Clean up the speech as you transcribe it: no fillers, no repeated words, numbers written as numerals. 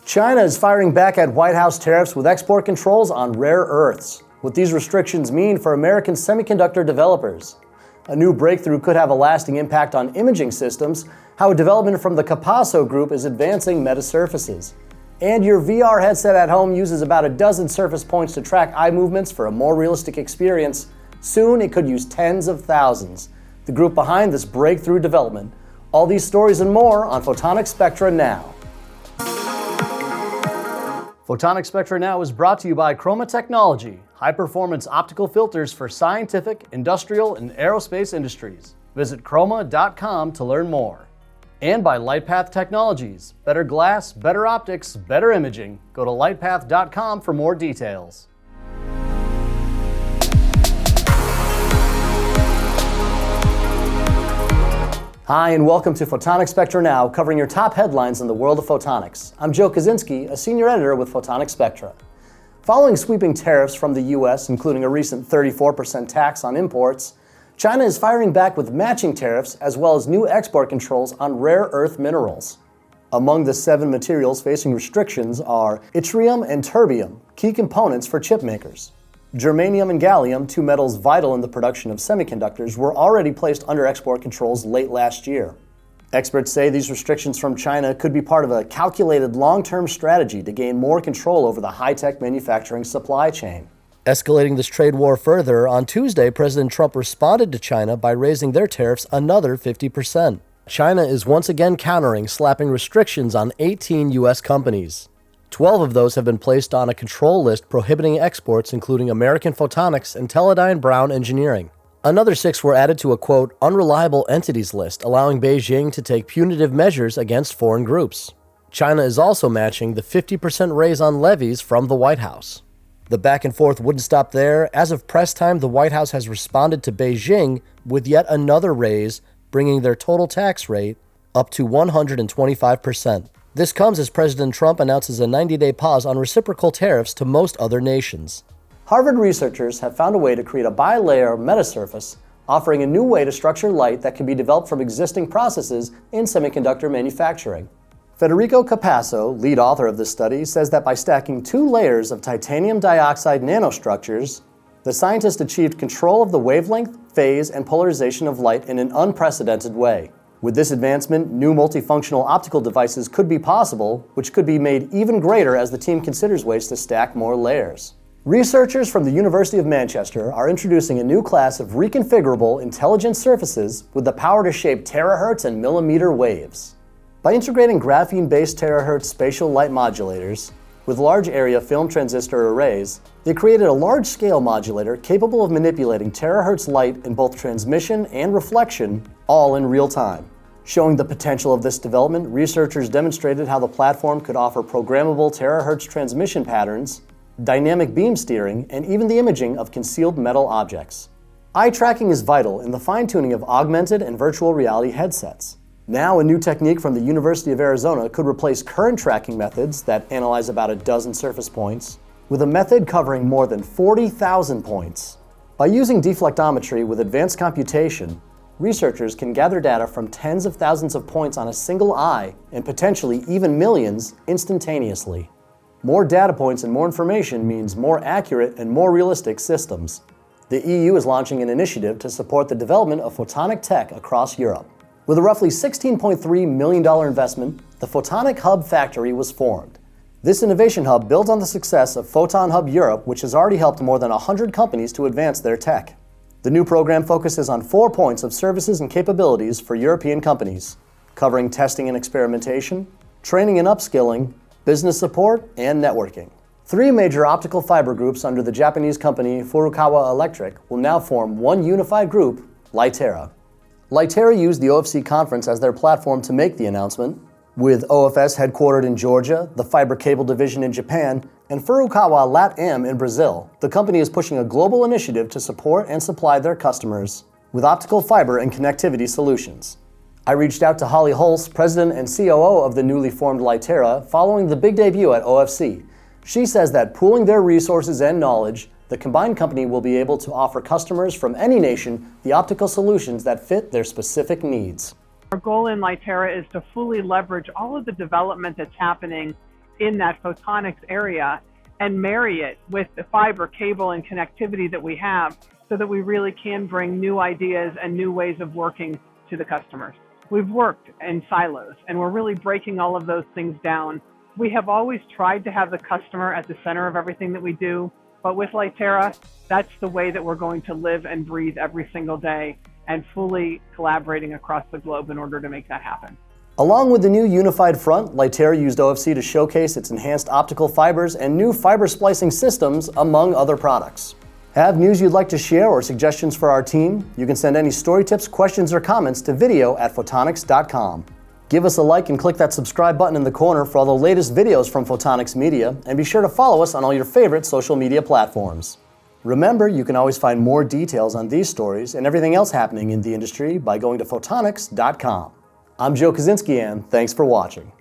China is firing back at White House tariffs with export controls on rare earths. What these restrictions mean for American semiconductor developers. A new breakthrough could have a lasting impact on imaging systems, how a development from the Capasso Group is advancing metasurfaces. And your VR headset at home uses about a dozen surface points to track eye movements for a more realistic experience. Soon it could use tens of thousands. The group behind this breakthrough development. All these stories and more on Photonic Spectra Now. Photonic Spectra Now is brought to you by Chroma Technology, high-performance optical filters for scientific, industrial, and aerospace industries. Visit chroma.com to learn more. And by LightPath Technologies, better glass, better optics, better imaging. Go to lightpath.com for more details. Hi, and welcome to Photonic Spectra Now, covering your top headlines in the world of photonics. I'm Joe Kaczynski, a senior editor with Photonic Spectra. Following sweeping tariffs from the U.S., including a recent 34% tax on imports, China is firing back with matching tariffs as well as new export controls on rare earth minerals. Among the 7 materials facing restrictions are yttrium and terbium, key components for chip makers. Germanium and gallium, 2 metals vital in the production of semiconductors, were already placed under export controls late last year. Experts say these restrictions from China could be part of a calculated long-term strategy to gain more control over the high-tech manufacturing supply chain. Escalating this trade war further, on Tuesday, President Trump responded to China by raising their tariffs another 50%. China is once again countering, slapping restrictions on 18 U.S. companies. 12 of those have been placed on a control list prohibiting exports, including American Photonics and Teledyne Brown Engineering. Another 6 were added to a, quote, unreliable entities list, allowing Beijing to take punitive measures against foreign groups. China is also matching the 50% raise on levies from the White House. The back and forth wouldn't stop there. As of press time, the White House has responded to Beijing with yet another raise, bringing their total tax rate up to 125%. This comes as President Trump announces a 90-day pause on reciprocal tariffs to most other nations. Harvard researchers have found a way to create a bilayer metasurface, offering a new way to structure light that can be developed from existing processes in semiconductor manufacturing. Federico Capasso, lead author of this study, says that by stacking 2 layers of titanium dioxide nanostructures, the scientists achieved control of the wavelength, phase, and polarization of light in an unprecedented way. With this advancement, new multifunctional optical devices could be possible, which could be made even greater as the team considers ways to stack more layers. Researchers from the University of Manchester are introducing a new class of reconfigurable intelligent surfaces with the power to shape terahertz and millimeter waves. By integrating graphene-based terahertz spatial light modulators with large area film transistor arrays, they created a large-scale modulator capable of manipulating terahertz light in both transmission and reflection, all in real time. Showing the potential of this development, researchers demonstrated how the platform could offer programmable terahertz transmission patterns, dynamic beam steering, and even the imaging of concealed metal objects. Eye tracking is vital in the fine-tuning of augmented and virtual reality headsets. Now, a new technique from the University of Arizona could replace current tracking methods that analyze about a dozen surface points with a method covering more than 40,000 points. By using deflectometry with advanced computation, researchers can gather data from tens of thousands of points on a single eye and potentially even millions instantaneously. More data points and more information means more accurate and more realistic systems. The EU is launching an initiative to support the development of photonic tech across Europe. With a roughly $16.3 million investment, the Photonic Hub Factory was formed. This innovation hub builds on the success of Photon Hub Europe, which has already helped more than 100 companies to advance their tech. The new program focuses on 4 points of services and capabilities for European companies, covering testing and experimentation, training and upskilling, business support, and networking. 3 major optical fiber groups under the Japanese company Furukawa Electric will now form one unified group, Lightera. Lightera used the OFC conference as their platform to make the announcement. With OFS headquartered in Georgia, the fiber cable division in Japan, and Furukawa LatAm in Brazil, the company is pushing a global initiative to support and supply their customers with optical fiber and connectivity solutions. I reached out to Holly Hulse, president and COO of the newly formed Lightera, following the big debut at OFC. She says that pooling their resources and knowledge, the combined company will be able to offer customers from any nation the optical solutions that fit their specific needs. Our goal in Lightera is to fully leverage all of the development that's happening in that photonics area and marry it with the fiber, cable, and connectivity that we have so that we really can bring new ideas and new ways of working to the customers. We've worked in silos, and we're really breaking all of those things down. We have always tried to have the customer at the center of everything that we do, but with Lightera, that's the way that we're going to live and breathe every single day, and fully collaborating across the globe in order to make that happen. Along with the new unified front, Lightera used OFC to showcase its enhanced optical fibers and new fiber splicing systems, among other products. Have news you'd like to share or suggestions for our team? You can send any story tips, questions, or comments to video@photonics.com. Give us a like and click that subscribe button in the corner for all the latest videos from Photonics Media, and be sure to follow us on all your favorite social media platforms. Remember, you can always find more details on these stories and everything else happening in the industry by going to photonics.com. I'm Joe Kaczynski, and thanks for watching.